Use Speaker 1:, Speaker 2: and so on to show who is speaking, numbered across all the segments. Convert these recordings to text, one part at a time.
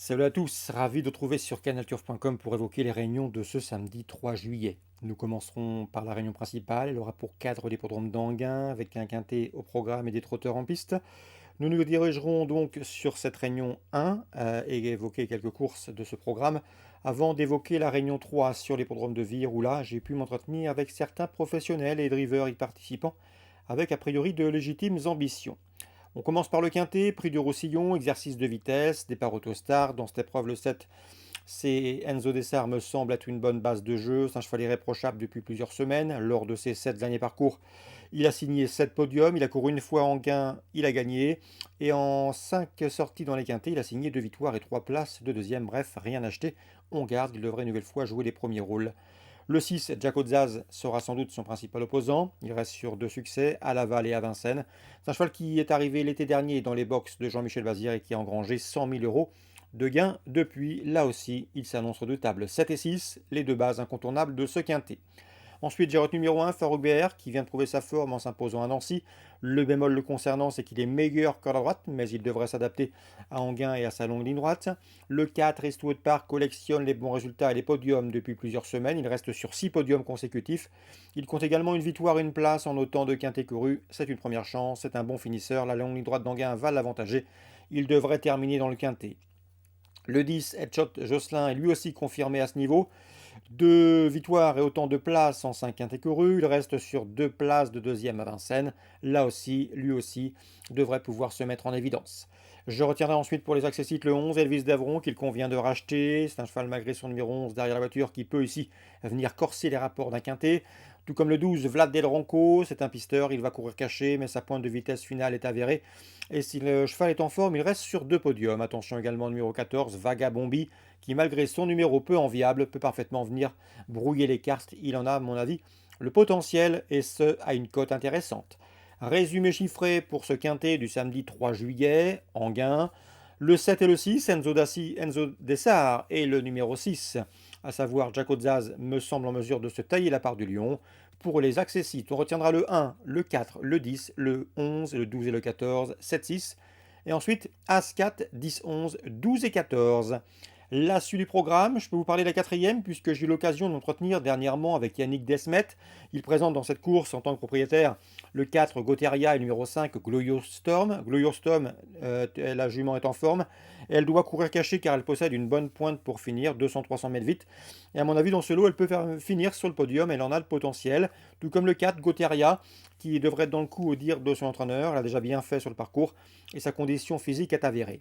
Speaker 1: Salut à tous, ravi de trouver sur canalturf.com pour évoquer les réunions de ce samedi 3 juillet. Nous commencerons par la réunion principale, elle aura pour cadre l'hippodrome d'Anguin avec un quintet au programme et des trotteurs en piste. Nous nous dirigerons donc sur cette réunion 1 et évoquer quelques courses de ce programme avant d'évoquer la réunion 3 sur l'hippodrome de Vire où là j'ai pu m'entretenir avec certains professionnels et drivers y participant avec a priori de légitimes ambitions. On commence par le quintet, prix du Roussillon, exercice de vitesse, départ autostar. Dans cette épreuve, le 7, c'est Enzo Dessart me semble être une bonne base de jeu. C'est un cheval irréprochable depuis plusieurs semaines. Lors de ses 7 derniers parcours, il a signé 7 podiums. Il a couru une fois en gain, il a gagné. Et en 5 sorties dans les quintets, il a signé 2 victoires et 3 places de deuxième. Bref, rien acheté. On garde, il devrait une nouvelle fois jouer les premiers rôles. Le 6, Jaco Zaz, sera sans doute son principal opposant. Il reste sur 2 succès, à Laval et à Vincennes. C'est un cheval qui est arrivé l'été dernier dans les box de Jean-Michel Bazir et qui a engrangé 100 000 euros de gains depuis. Là aussi, il s'annonce redoutable. 7 et 6, les deux bases incontournables de ce quintet. Ensuite, j'ai retenu numéro 1, Farouk BR, qui vient de prouver sa forme en s'imposant à Nancy. Le bémol le concernant, c'est qu'il est meilleur qu'à la droite, mais il devrait s'adapter à Anguin et à sa longue ligne droite. Le 4, Eastwood Park, collectionne les bons résultats et les podiums depuis plusieurs semaines. Il reste sur 6 podiums consécutifs. Il compte également une victoire, une place en autant de quintés courus. C'est une première chance, c'est un bon finisseur. La longue ligne droite d'Anguin va l'avantager. Il devrait terminer dans le quintet. Le 10, Headshot Jocelyn, est lui aussi confirmé à ce niveau. 2 victoires et autant de places en 5 courus. Il reste sur 2 places de deuxième à Vincennes. Là aussi, lui aussi, devrait pouvoir se mettre en évidence. Je retiendrai ensuite pour les accessites le 11, Elvis Davron, qu'il convient de racheter. C'est un cheval malgré son numéro 11 derrière la voiture qui peut ici venir corser les rapports d'un quintet. Tout comme le 12, Vlad Del Ronco, c'est un pisteur, il va courir caché, mais sa pointe de vitesse finale est avérée. Et si le cheval est en forme, il reste sur 2 podiums. Attention également au numéro 14, Vagabombi, qui malgré son numéro peu enviable, peut parfaitement venir brouiller les cartes. Il en a, à mon avis, le potentiel, et ce, à une cote intéressante. Résumé chiffré pour ce quintet du samedi 3 juillet, en gain. Le 7 et le 6, Enzo Dessart et le numéro 6, à savoir Jaco Zaz, me semble en mesure de se tailler la part du lion. Pour les accessites, on retiendra le 1, le 4, le 10, le 11, le 12 et le 14, 7, 6. Et ensuite, As 4, 10, 11, 12 et 14. La suite du programme, je peux vous parler de la quatrième, puisque j'ai eu l'occasion de m'entretenir dernièrement avec Yannick Desmet. Il présente dans cette course, en tant que propriétaire, le 4 Goteria et le numéro 5 Glorio Storm. Glorio Storm, la jument est en forme. Elle doit courir cachée car elle possède une bonne pointe pour finir, 200-300 mètres vite. Et à mon avis, dans ce lot, elle peut faire finir sur le podium, elle en a le potentiel. Tout comme le 4 Goteria, qui devrait être dans le coup au dire de son entraîneur. Elle a déjà bien fait sur le parcours et sa condition physique est avérée.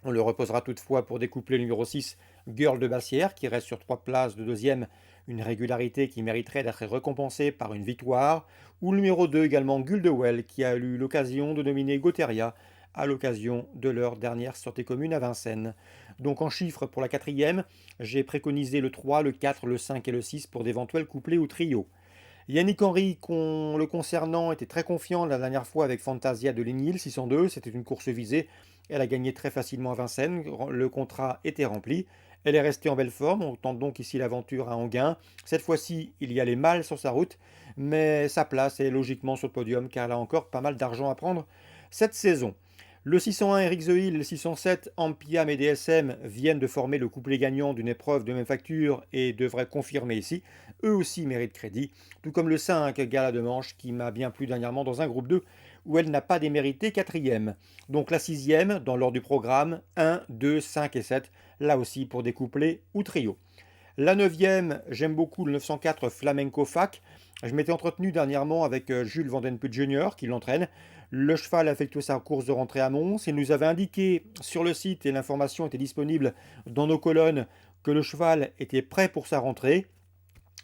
Speaker 1: On le reposera toutefois pour découpler le numéro 6, Girl de Bassière, qui reste sur 3 places de deuxième, une régularité qui mériterait d'être récompensée par une victoire, ou le numéro 2 également, Guldewell, qui a eu l'occasion de dominer Goteria à l'occasion de leur dernière sortie commune à Vincennes. Donc en chiffres pour la quatrième, j'ai préconisé le 3, le 4, le 5 et le 6 pour d'éventuels couplets ou trios. Yannick Henry, le concernant, était très confiant la dernière fois avec Fantasia de Ligny 602. C'était une course visée. Elle a gagné très facilement à Vincennes. Le contrat était rempli. Elle est restée en belle forme. On tente donc ici l'aventure à Anguin. Cette fois-ci, il y a les mâles sur sa route. Mais sa place est logiquement sur le podium car elle a encore pas mal d'argent à prendre cette saison. Le 601 Eric Zoïl, le 607 Ampiam et DSM viennent de former le couplet gagnant d'une épreuve de même facture et devraient confirmer ici. Eux aussi méritent crédit, tout comme le 5 Gala de Manche qui m'a bien plu dernièrement dans un groupe 2 où elle n'a pas démérité quatrième. Donc la sixième dans l'ordre du programme, 1, 2, 5 et 7, là aussi pour des couplets ou trios. La neuvième, j'aime beaucoup le 904 Flamenco Fac. Je m'étais entretenu dernièrement avec Jules Vandenput Jr. qui l'entraîne. Le cheval a effectué sa course de rentrée à Mons. Il nous avait indiqué sur le site, et l'information était disponible dans nos colonnes, que le cheval était prêt pour sa rentrée.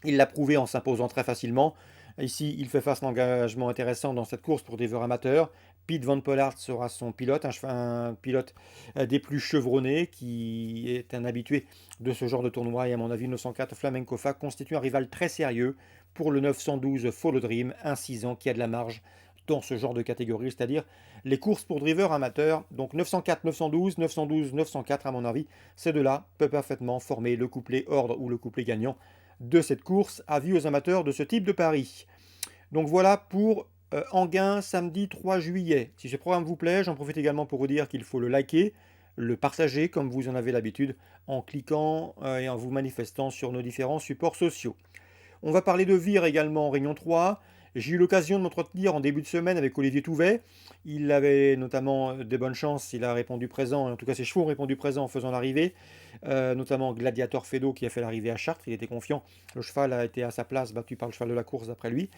Speaker 1: Il l'a prouvé en s'imposant très facilement. Ici, il fait face à un engagement intéressant dans cette course pour des veurs amateurs. Pete Van Pollard sera son pilote, un pilote des plus chevronnés, qui est un habitué de ce genre de tournoi. Et à mon avis, le 904 Flamenco Fac constitue un rival très sérieux pour le 912 Follow Dream, un 6 ans qui a de la marge dans ce genre de catégorie, c'est-à-dire les courses pour drivers amateurs. Donc 904, 912, 912, 904, à mon avis, ces deux-là peuvent parfaitement former le couplet ordre ou le couplet gagnant de cette course. Avis aux amateurs de ce type de pari. Donc voilà pour Anguin samedi 3 juillet. Si ce programme vous plaît, j'en profite également pour vous dire qu'il faut le liker, le partager comme vous en avez l'habitude en cliquant et en vous manifestant sur nos différents supports sociaux. On va parler de vire également en Réunion 3. J'ai eu l'occasion de m'entretenir en début de semaine avec Olivier Touvet. Il avait notamment des bonnes chances, il a répondu présent, en tout cas ses chevaux ont répondu présent en faisant l'arrivée, notamment Gladiator Fedo qui a fait l'arrivée à Chartres, il était confiant, le cheval a été à sa place, battu par le cheval de la course d'après lui.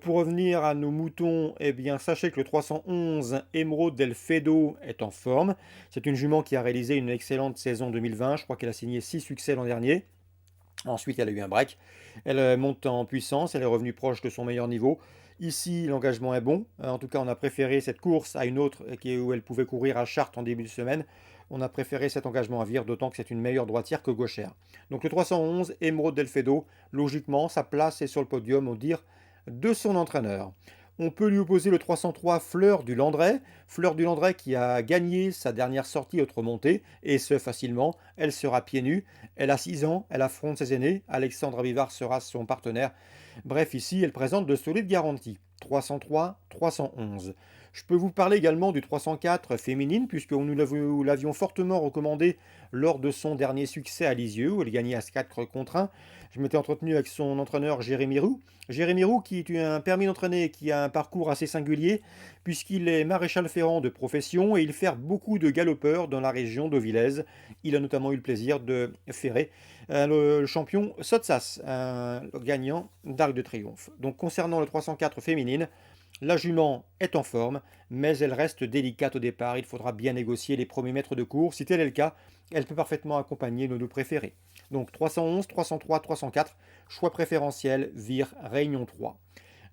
Speaker 1: Pour revenir à nos moutons, eh bien, sachez que le 311 Emeraude del Fedo est en forme. C'est une jument qui a réalisé une excellente saison 2020, je crois qu'elle a signé 6 succès l'an dernier. Ensuite, elle a eu un break. Elle monte en puissance, elle est revenue proche de son meilleur niveau. Ici, l'engagement est bon. En tout cas, on a préféré cette course à une autre où elle pouvait courir à Chartres en début de semaine. On a préféré cet engagement à Vire, d'autant que c'est une meilleure droitière que gauchère. Donc le 311, Emeraude del Fedo, logiquement, sa place est sur le podium, au dire de son entraîneur. On peut lui opposer le 303 Fleur du Landrais. Fleur du Landrais qui a gagné sa dernière sortie autre montée, et ce facilement. Elle sera pieds nus. Elle a 6 ans, elle affronte ses aînés. Alexandre Avivard sera son partenaire. Bref, ici, elle présente de solides garanties. 303, 311. Je peux vous parler également du 304 féminine, puisque nous l'avions fortement recommandé lors de son dernier succès à Lisieux, où elle gagnait à 4 contre 1. Je m'étais entretenu avec son entraîneur Jérémy Roux. Jérémy Roux, qui est un permis d'entraîner et qui a un parcours assez singulier, puisqu'il est maréchal ferrant de profession et il fait beaucoup de galopeurs dans la région d'Auvillaise. Il a notamment eu le plaisir de ferrer le champion Sotsas, un gagnant d'Arc de Triomphe. Donc concernant le 304 féminine, la jument est en forme, mais elle reste délicate au départ. Il faudra bien négocier les premiers mètres de course. Si tel est le cas, elle peut parfaitement accompagner nos deux préférés. Donc 311, 303, 304, choix préférentiel, Vire, Réunion 3.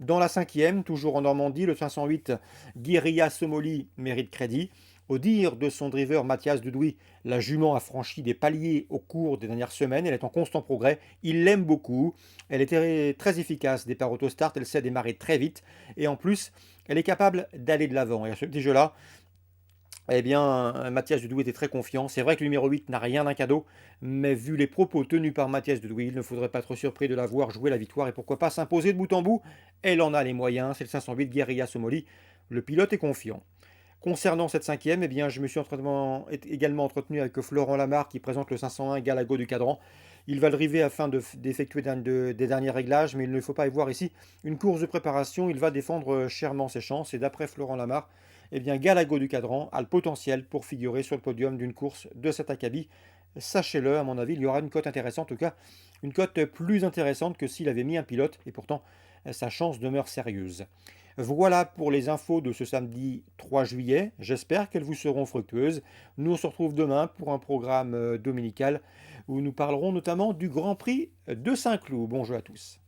Speaker 1: Dans la cinquième, toujours en Normandie, le 508 Guérilla Somoli mérite crédit. Au dire de son driver Mathias Dudouis, la jument a franchi des paliers au cours des dernières semaines. Elle est en constant progrès. Il l'aime beaucoup. Elle était très efficace. Départ autostart, elle sait démarrer très vite. Et en plus, elle est capable d'aller de l'avant. Et à ce petit jeu-là, eh bien, Mathias Dudouis était très confiant. C'est vrai que le numéro 8 n'a rien d'un cadeau, mais vu les propos tenus par Mathias Dudouis, il ne faudrait pas être surpris de la voir jouer la victoire et pourquoi pas s'imposer de bout en bout. Elle en a les moyens. C'est le 508 Guérilla Somoli. Le pilote est confiant. Concernant cette cinquième, eh bien, je me suis également entretenu avec Florent Lamarre qui présente le 501 Galago du Cadran. Il va le driver afin d'effectuer des derniers réglages, mais il ne faut pas y voir ici une course de préparation. Il va défendre chèrement ses chances et d'après Florent Lamarre, eh bien, Galago du Cadran a le potentiel pour figurer sur le podium d'une course de cet acabit. Sachez-le, à mon avis, il y aura une cote intéressante, en tout cas une cote plus intéressante que s'il avait mis un pilote, et pourtant sa chance demeure sérieuse. Voilà pour les infos de ce samedi 3 juillet. J'espère qu'elles vous seront fructueuses. Nous on se retrouve demain pour un programme dominical où nous parlerons notamment du Grand Prix de Saint-Cloud. Bonjour à tous.